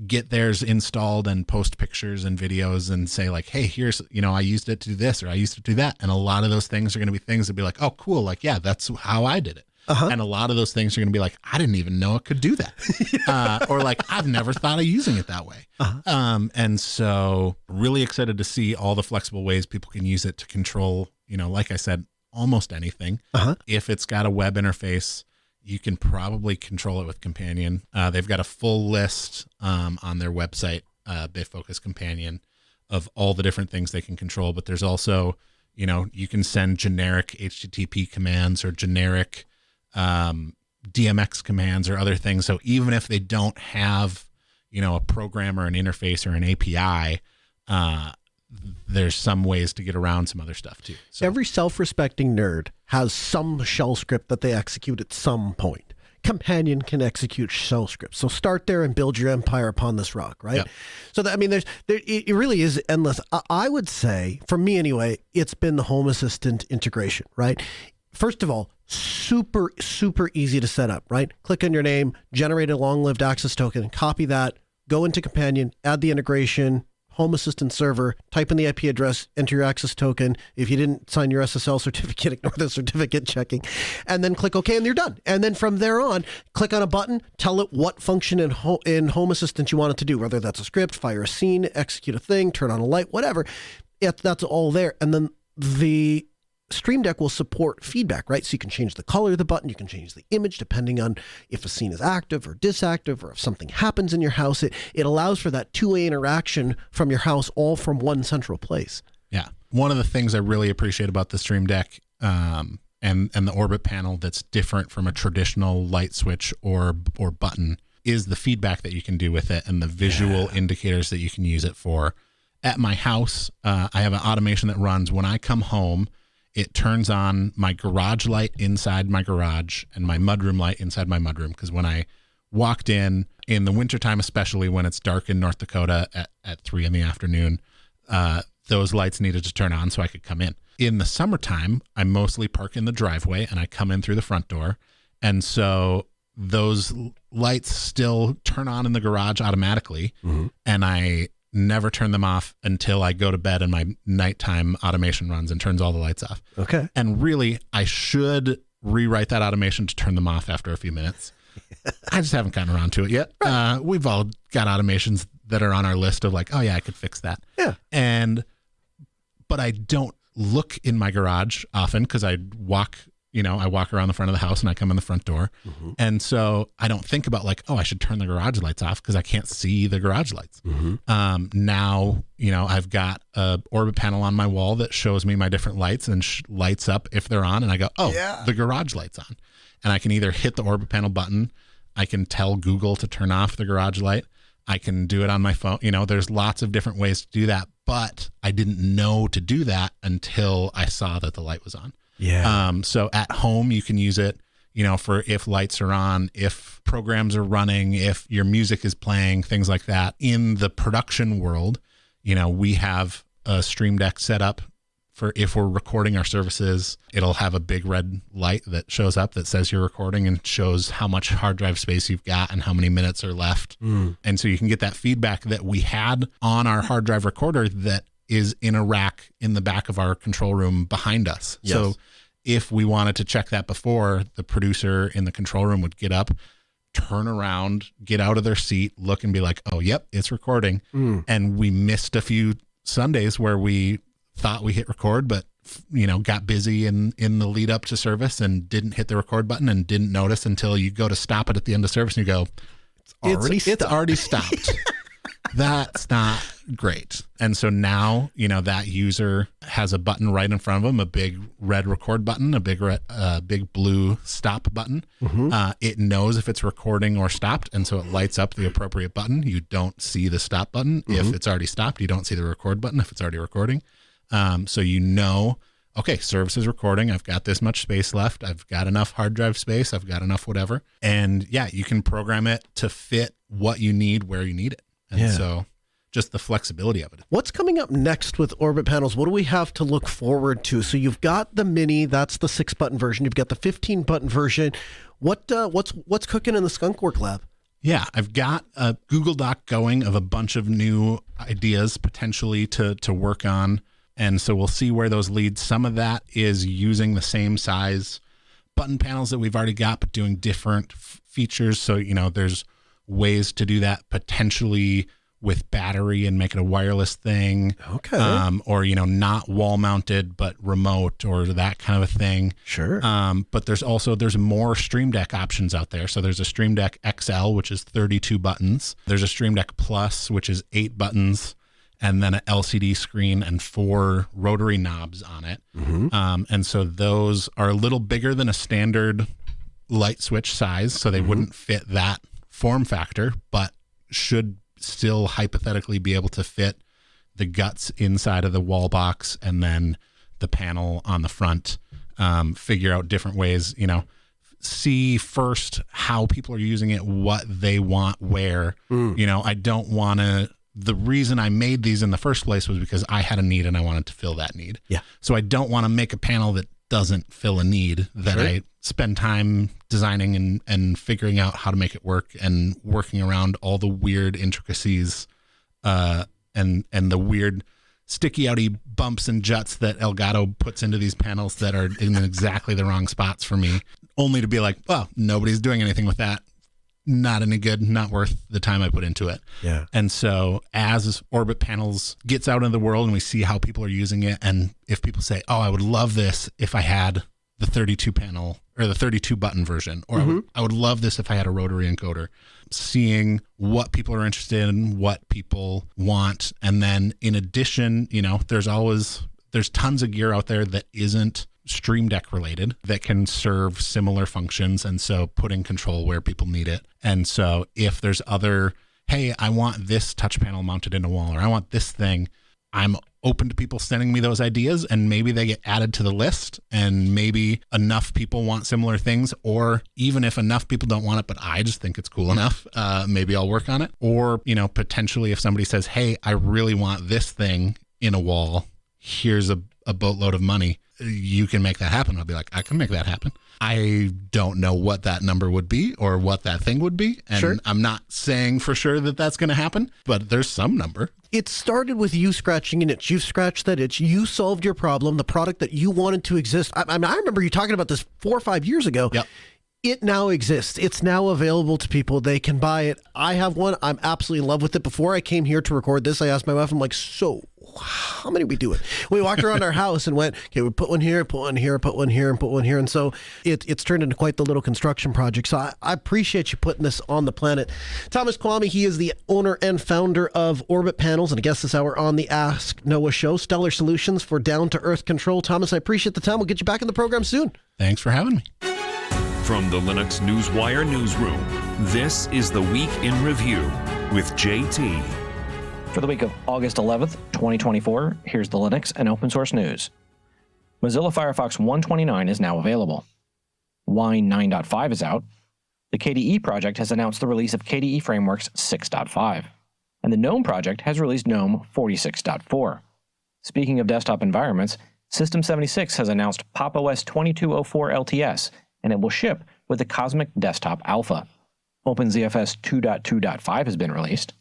get theirs installed and post pictures and videos and say like, hey, here's, I used it to do this, or I used it to do that. And a lot of those things are going to be things that be like, oh, cool. Like, yeah, that's how I did it. And a lot of those things are going to be like, I didn't even know it could do that. Or like, I've never thought of using it that way. And so really excited to see all the flexible ways people can use it to control, like I said, almost anything. If it's got a web interface, you can probably control it with Companion. They've got a full list on their website, Bitfocus Companion, of all the different things they can control. But there's also, you can send generic HTTP commands or generic DMX commands or other things. So even if they don't have, a program or an interface or an API, there's some ways to get around some other stuff too. So every self-respecting nerd has some shell script that they execute at some point. Companion can execute shell scripts. So start there and build your empire upon this rock, right? Yep. So that, it really is endless. I would say, for me anyway, it's been the Home Assistant integration, right? First of all, super, super easy to set up, right? Click on your name, generate a long-lived access token, copy that, go into Companion, add the integration, Home Assistant server, type in the IP address, enter your access token. If you didn't sign your SSL certificate, ignore the certificate checking, and then click OK, and you're done. And then from there on, click on a button, tell it what function in Home Assistant you want it to do, whether that's a script, fire a scene, execute a thing, turn on a light, whatever. That's all there. And then the Streamdeck will support feedback, right? So you can change the color of the button, you can change the image depending on if a scene is active or disactive, or if something happens in your house. It allows for that two-way interaction from your house, all from one central place. Yeah. One of the things I really appreciate about the Streamdeck and the Orbit panel that's different from a traditional light switch or button is the feedback that you can do with it and the visual indicators that you can use it for. At my house, I have an automation that runs when I come home. It turns on my garage light inside my garage and my mudroom light inside my mudroom. Because when I walked in the wintertime, especially when it's dark in North Dakota at 3 p.m, those lights needed to turn on so I could come in. In the summertime, I mostly park in the driveway and I come in through the front door. And so those lights still turn on in the garage automatically. And I never turn them off until I go to bed and my nighttime automation runs and turns all the lights off. Okay. And really, I should rewrite that automation to turn them off after a few minutes. I just haven't gotten around to it yet. We've all got automations that are on our list of like, oh yeah, I could fix that. Yeah. But I don't look in my garage often because I walk around the front of the house and I come in the front door. And so I don't think about like, oh, I should turn the garage lights off because I can't see the garage lights. Now, I've got a Orbit panel on my wall that shows me my different lights and lights up if they're on. And I go, oh, the garage light's on. And I can either hit the Orbit panel button I can tell Google to turn off the garage light. I can do it on my phone. You know, there's lots of different ways to do that, but I didn't know to do that until I saw that the light was on. Yeah. So at home, you can use it, you know, for if lights are on, if programs are running, if your music is playing, things like that. In the production world, you know, we have a Streamdeck set up for if we're recording our services. It'll have a big red light that shows up that says you're recording and shows how much hard drive space you've got and how many minutes are left. And so you can get that feedback that we had on our hard drive recorder that is in a rack in the back of our control room behind us. Yes. So if we wanted to check that before, the producer in the control room would get up, turn around, get out of their seat, look and be like, oh, yep, it's recording. And we missed a few Sundays where we thought we hit record, but you know, got busy in the lead up to service and didn't hit the record button and didn't notice until you go to stop it at the end of service and you go, it's already stopped. That's not great. And so now, you know, that user has a button right in front of them, a big red record button, a big blue stop button. It knows if it's recording or stopped. And so it lights up the appropriate button. You don't see the stop button. If it's already stopped, you don't see the record button if it's already recording. So you know, okay, service is recording. I've got this much space left. I've got enough hard drive space. I've got enough whatever. And yeah, you can program it to fit what you need where you need it. And so just the flexibility of it. What's coming up next with Orbit panels? What do we have to look forward to? So you've got the Mini, that's the 6-button version. You've got the 15-button version. What's cooking in the Skunkworks lab? Yeah, I've got a Google Doc going of a bunch of new ideas potentially to work on. And so we'll see where those lead. Some of that is using the same size button panels that we've already got, but doing different features. So, you know, there's ways to do that potentially with battery and make it a wireless thing. Okay. Or, you know, not wall mounted, but remote or that kind of a thing. Sure. But there's more Streamdeck options out there. So there's a Streamdeck XL, which is 32 buttons. There's a Streamdeck Plus, which is 8 buttons. And then an LCD screen and 4 rotary knobs on it. And so those are a little bigger than a standard light switch size. So they wouldn't fit that form factor, but should still hypothetically be able to fit the guts inside of the wall box and then the panel on the front. Figure out different ways, you know, see first how people are using it, what they want, where. You know, I don't want to. The reason I made these in the first place was because I had a need and I wanted to fill that need. Yeah. So I don't want to make a panel that doesn't fill a need that I spend time designing and figuring out how to make it work and working around all the weird intricacies and the weird sticky outy bumps and juts that Elgato puts into these panels that are in exactly the wrong spots for me, only to be like, well, nobody's doing anything with that. Not any good, not worth the time I put into it. Yeah. And so as Orbit panels gets out into the world and we see how people are using it, and if people say, oh, I would love this if I had the 32 panel or the 32 button version, or I would love this if I had a rotary encoder, seeing what people are interested in, what people want. And then in addition, you know, there's tons of gear out there that isn't Streamdeck related that can serve similar functions, and so putting control where people need it. And so if there's other, hey, I want this touch panel mounted in a wall, or I want this thing, I'm open to people sending me those ideas, and maybe they get added to the list, and maybe enough people want similar things, or even if enough people don't want it but I just think it's cool enough, maybe I'll work on it. Or, you know, potentially if somebody says, hey, I really want this thing in a wall, here's a boatload of money, you can make that happen. I'll be like, I can make that happen. I don't know what that number would be or what that thing would be. And I'm not saying for sure that that's going to happen, but there's some number. It started with you scratching an itch. You scratched that itch. You solved your problem, the product that you wanted to exist. I remember you talking about this 4 or 5 years ago. Yep. It now exists. It's now available to people. They can buy it. I have one. I'm absolutely in love with it. Before I came here to record this, I asked my wife, I'm like, so how many we doing? We walked around our house and went, okay, we put one here, put one here, put one here, and put one here. And so it's turned into quite the little construction project. So I appreciate you putting this on the planet. Thomas Kvamme, he is the owner and founder of Orbit Panels, and a guest this hour on the Ask Noah show, stellar solutions for down-to-earth control. Thomas, I appreciate the time. We'll get you back in the program soon. Thanks for having me. From the Linux Newswire newsroom, this is the Week in Review with JT. For the week of August 11th, 2024, here's the Linux and open source news. Mozilla Firefox 129 is now available. Wine 9.5 is out. The KDE project has announced the release of KDE Frameworks 6.5. And the GNOME project has released GNOME 46.4. Speaking of desktop environments, System76 has announced Pop! OS 2204 LTS, and it will ship with the Cosmic Desktop Alpha. OpenZFS 2.2.5 has been released.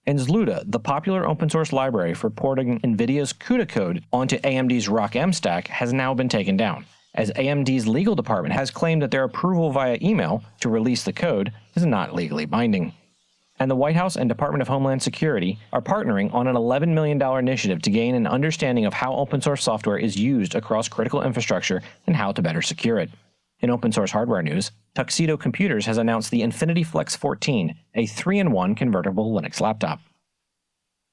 And Zluda, the popular open source library for porting NVIDIA's CUDA code onto AMD's ROCm stack, has now been taken down, as AMD's legal department has claimed that their approval via email to release the code is not legally binding. And the White House and Department of Homeland Security are partnering on an $11 million initiative to gain an understanding of how open source software is used across critical infrastructure and how to better secure it. In open source hardware news, Tuxedo Computers has announced the Infinity Flex 14, a 3-in-1 convertible Linux laptop.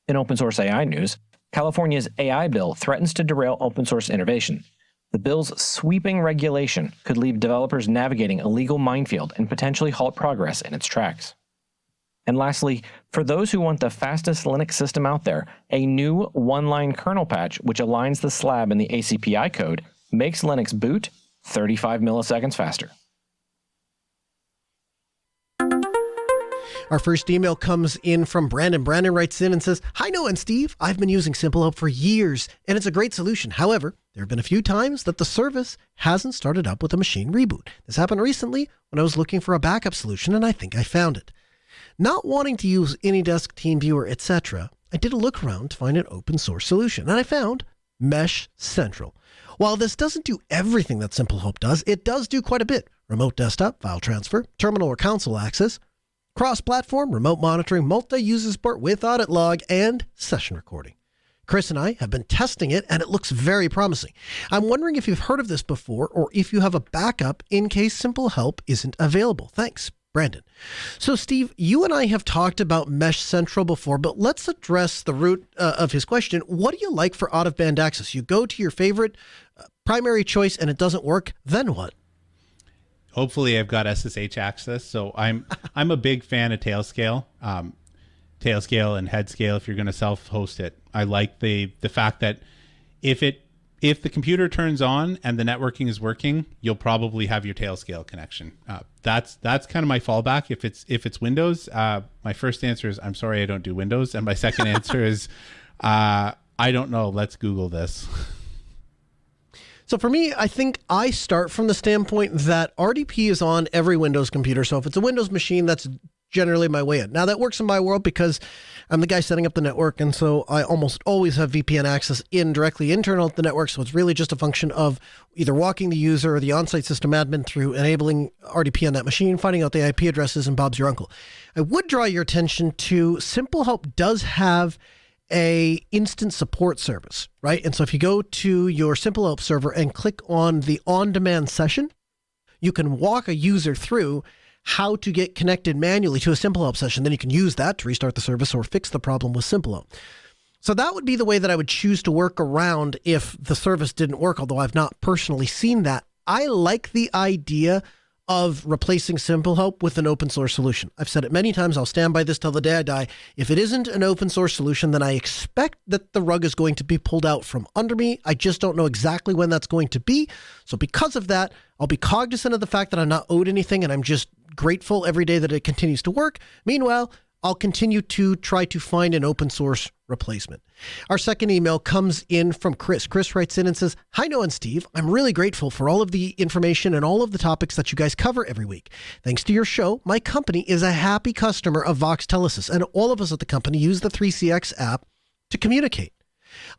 In open source AI news, California's AI bill threatens to derail open source innovation. The bill's sweeping regulation could leave developers navigating a legal minefield and potentially halt progress in its tracks. And lastly, for those who want the fastest Linux system out there, a new one-line kernel patch which aligns the slab in the ACPI code makes Linux boot 35 milliseconds faster. Our first email comes in from Brandon. Brandon writes in and says, "Hi, Noah and Steve. I've been using SimpleHelp for years, and it's a great solution. However, there have been a few times that the service hasn't started up with a machine reboot. This happened recently when I was looking for a backup solution, and I think I found it. Not wanting to use AnyDesk, TeamViewer, etc., I did a look around to find an open source solution, and I found Mesh Central. While this doesn't do everything that SimpleHelp does, it does do quite a bit. Remote desktop, file transfer, terminal or console access, cross-platform, remote monitoring, multi-user support with audit log, and session recording. Chris and I have been testing it, and it looks very promising. I'm wondering if you've heard of this before, or if you have a backup in case SimpleHelp isn't available. Thanks, Brandon." So, Steve, you and I have talked about Mesh Central before, but let's address the root of his question. What do you like for out-of-band access? You go to your favorite primary choice, and it doesn't work. Then what? Hopefully I've got SSH access. So I'm a big fan of Tailscale. Tailscale and Headscale, if you're going to self-host it. I like the fact that if the computer turns on and the networking is working, you'll probably have your Tailscale connection. That's kind of my fallback. If it's Windows, my first answer is, I'm sorry, I don't do Windows. And my second answer is, I don't know. Let's Google this. So for me, I think I start from the standpoint that RDP is on every Windows computer. So if it's a Windows machine, that's generally my way in. Now that works in my world because I'm the guy setting up the network. And so I almost always have VPN access directly internal to the network. So it's really just a function of either walking the user or the on-site system admin through enabling RDP on that machine, finding out the IP addresses, and Bob's your uncle. I would draw your attention to SimpleHelp does have a instant support service, right? And so if you go to your SimpleHelp server and click on the on-demand session, you can walk a user through how to get connected manually to a SimpleHelp session. Then you can use that to restart the service or fix the problem with SimpleHelp. So that would be the way that I would choose to work around if the service didn't work, although I've not personally seen that. I like the idea of replacing SimpleHelp with an open source solution. I've said it many times. I'll stand by this till the day I die. If it isn't an open source solution, then I expect that the rug is going to be pulled out from under me. I just don't know exactly when that's going to be. So because of that, I'll be cognizant of the fact that I'm not owed anything, and I'm just grateful every day that it continues to work. Meanwhile, I'll continue to try to find an open source replacement. Our second email comes in from Chris. Chris writes in and says, "Hi, Noah and Steve. I'm really grateful for all of the information and all of the topics that you guys cover every week. Thanks to your show, my company is a happy customer of Vox Telesis, and all of us at the company use the 3CX app to communicate.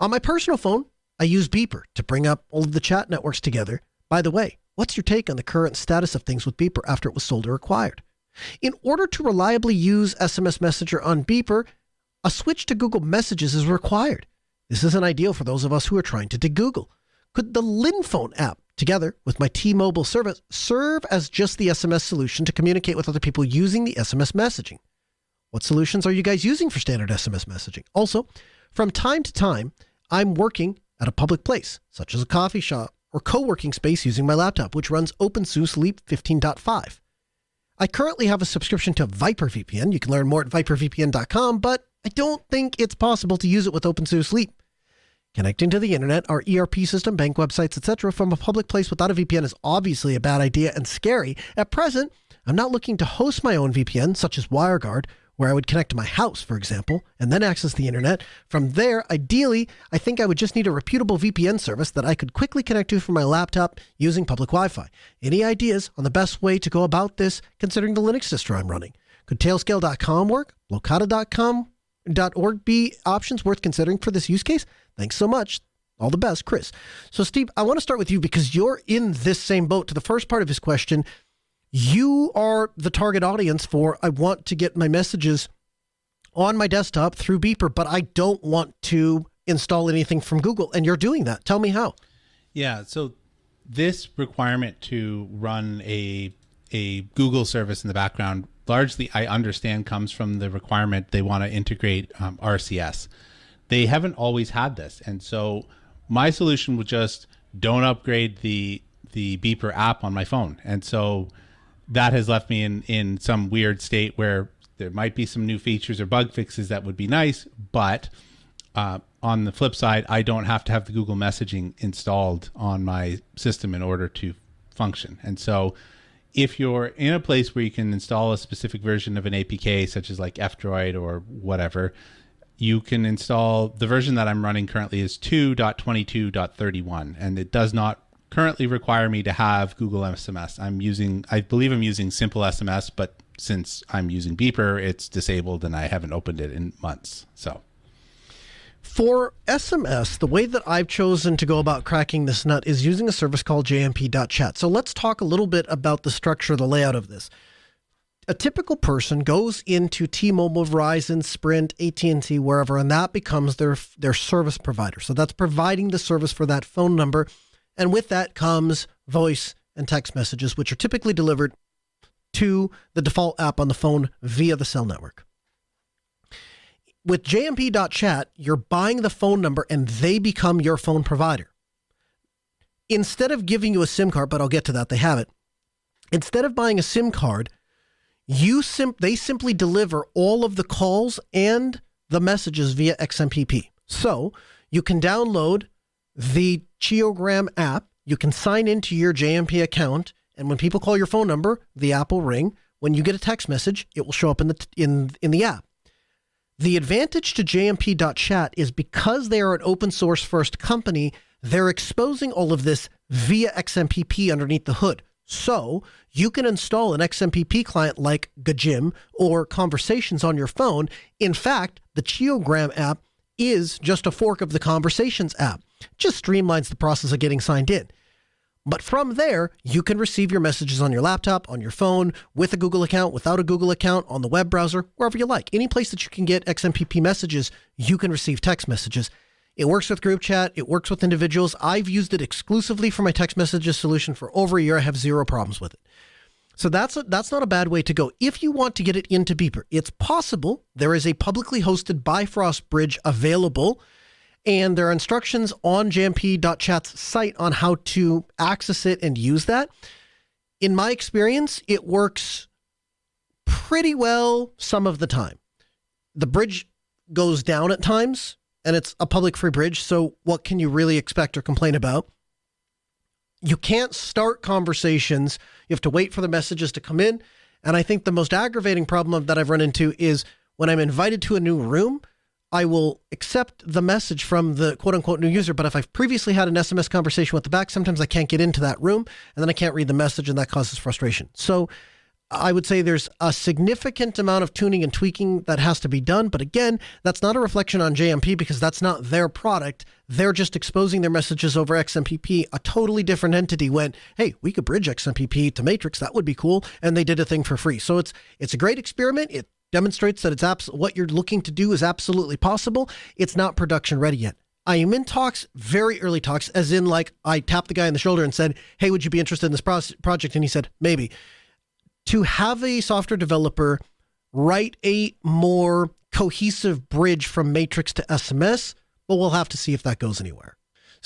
On my personal phone, I use Beeper to bring up all of the chat networks together. By the way, what's your take on the current status of things with Beeper after it was sold or acquired? In order to reliably use SMS Messenger on Beeper, a switch to Google Messages is required. This isn't ideal for those of us who are trying to dig Google. Could the Linphone app, together with my T-Mobile service, serve as just the SMS solution to communicate with other people using the SMS messaging? What solutions are you guys using for standard SMS messaging? Also, from time to time, I'm working at a public place, such as a coffee shop or co-working space using my laptop, which runs OpenSUSE Leap 15.5. I currently have a subscription to ViperVPN. You can learn more at vipervpn.com, but I don't think it's possible to use it with OpenSUSE Leap. Connecting to the internet, our ERP system, bank websites, etc. from a public place without a VPN is obviously a bad idea and scary. At present, I'm not looking to host my own VPN, such as WireGuard, where I would connect to my house, for example, and then access the internet. From there, ideally, I think I would just need a reputable VPN service that I could quickly connect to from my laptop using public Wi-Fi. Any ideas on the best way to go about this, considering the Linux distro I'm running? Could Tailscale.com work? Locata.com.org be options worth considering for this use case? Thanks so much. All the best, Chris. So, Steve, I want to start with you because you're in this same boat. To the first part of his question, you are the target audience for, I want to get my messages on my desktop through Beeper, but I don't want to install anything from Google. And you're doing that. Tell me how. Yeah. So this requirement to run a Google service in the background, largely I understand comes from the requirement they want to integrate RCS. They haven't always had this. And so my solution was just don't upgrade the Beeper app on my phone. And so that has left me in some weird state where there might be some new features or bug fixes that would be nice, but on the flip side, I don't have to have the Google messaging installed on my system in order to function. And so if you're in a place where you can install a specific version of an APK, such as like F-Droid or whatever, you can install the version that I'm running currently is 2.22.31, and it does not currently require me to have Google SMS. I believe I'm using Simple SMS, but since I'm using Beeper, it's disabled and I haven't opened it in months. So for SMS, the way that I've chosen to go about cracking this nut is using a service called jmp.chat. So let's talk a little bit about the structure, the layout of this. A typical person goes into T-Mobile, Verizon, Sprint, AT&T, wherever, and that becomes their service provider. So that's providing the service for that phone number. And with that comes voice and text messages, which are typically delivered to the default app on the phone via the cell network. With jmp.chat, you're buying the phone number and they become your phone provider. Instead of giving you a SIM card, but I'll get to that, they have it. Instead of buying a SIM card, they simply deliver all of the calls and the messages via XMPP. So you can download the Cheogram app, you can sign into your JMP account, and when people call your phone number, the app will ring. When you get a text message, it will show up in the app. The advantage to jmp.chat is because they are an open source first company, they're exposing all of this via XMPP underneath the hood. So you can install an XMPP client like Gajim or Conversations on your phone. In fact, the Cheogram app is just a fork of the Conversations app. Just streamlines the process of getting signed in. But from there, you can receive your messages on your laptop, on your phone, with a Google account, without a Google account, on the web browser, wherever you like. Any place that you can get XMPP messages, you can receive text messages. It works with group chat. It works with individuals. I've used it exclusively for my text messages solution for over a year. I have zero problems with it. So that's not a bad way to go. If you want to get it into Beeper, it's possible. There is a publicly hosted Bifrost bridge available, and there are instructions on jmp.chat's site on how to access it and use that. In my experience, it works pretty well some of the time. The bridge goes down at times, and it's a public free bridge, so what can you really expect or complain about? You can't start conversations. You have to wait for the messages to come in. And I think the most aggravating problem that I've run into is when I'm invited to a new room, I will accept the message from the quote-unquote new user, but if I've previously had an SMS conversation with the back, sometimes I can't get into that room, and then I can't read the message, and that causes frustration. So I would say there's a significant amount of tuning and tweaking that has to be done, but again, that's not a reflection on JMP because that's not their product. They're just exposing their messages over XMPP. A totally different entity went, hey, we could bridge XMPP to Matrix, that would be cool, and they did a thing for free. So it's a great experiment. It demonstrates that what you're looking to do is absolutely possible. It's not production ready yet. I am in talks, very early talks, as in like I tapped the guy on the shoulder and said, hey, would you be interested in this project? And he said, maybe. To have a software developer write a more cohesive bridge from Matrix to SMS, but we'll have to see if that goes anywhere.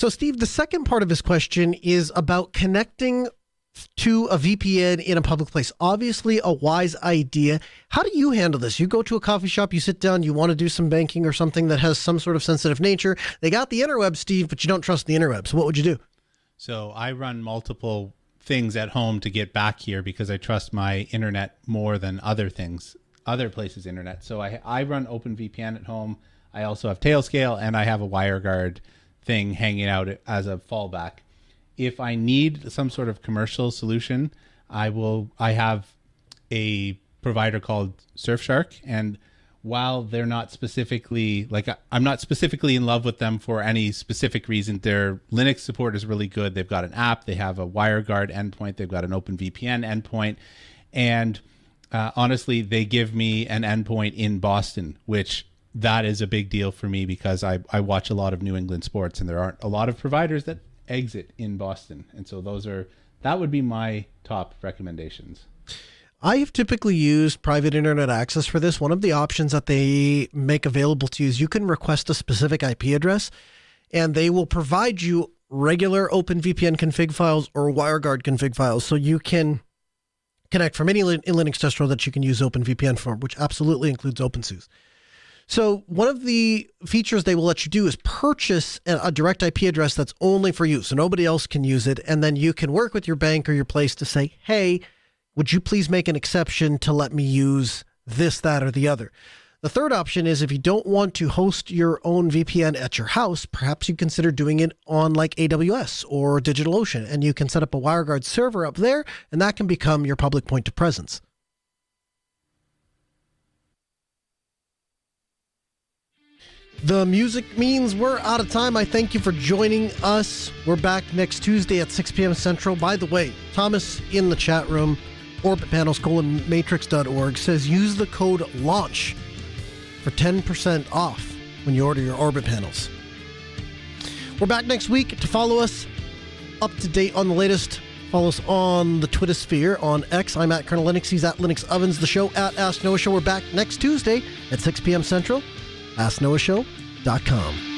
So, Steve, the second part of his question is about connecting to a VPN in a public place. Obviously, a wise idea. How do you handle this? You go to a coffee shop, you sit down, you want to do some banking or something that has some sort of sensitive nature. They got the interwebs, Steve, but you don't trust the interwebs. What would you do? So I run multiple things at home to get back here because I trust my internet more than other things, other places' internet. So I run OpenVPN at home. I also have Tailscale, and I have a WireGuard thing hanging out as a fallback. If I need some sort of commercial solution, I have a provider called Surfshark, and while they're not specifically, like, I'm not specifically in love with them for any specific reason, their Linux support is really good. They've got an app, they have a WireGuard endpoint, they've got an OpenVPN endpoint, and honestly, they give me an endpoint in Boston, which that is a big deal for me because I watch a lot of New England sports, and there aren't a lot of providers that exit in Boston, and so that would be my top recommendations. I have typically used private internet access for this. One of the options that they make available to you is you can request a specific IP address, and they will provide you regular OpenVPN config files or WireGuard config files, so you can connect from any Linux distro that you can use OpenVPN for, which absolutely includes OpenSUSE. So one of the features they will let you do is purchase a direct IP address that's only for you, so nobody else can use it, and then you can work with your bank or your place to say, hey, would you please make an exception to let me use this, that, or the other? The third option is if you don't want to host your own VPN at your house, perhaps you consider doing it on like AWS or DigitalOcean, and you can set up a WireGuard server up there, and that can become your public point of presence. The music means we're out of time. I thank you for joining us. We're back next Tuesday at 6 p.m. Central. By the way, Thomas in the chat room, orbitpanels:/matrix.org, says use the code LAUNCH for 10% off when you order your Orbit panels. We're back next week. To follow us up to date on the latest, follow us on the Twitter sphere on X. I'm at Colonel Linux. He's at Linux Ovens. The show at Ask Noah Show. We're back next Tuesday at 6 p.m. Central. AskNoahShow.com.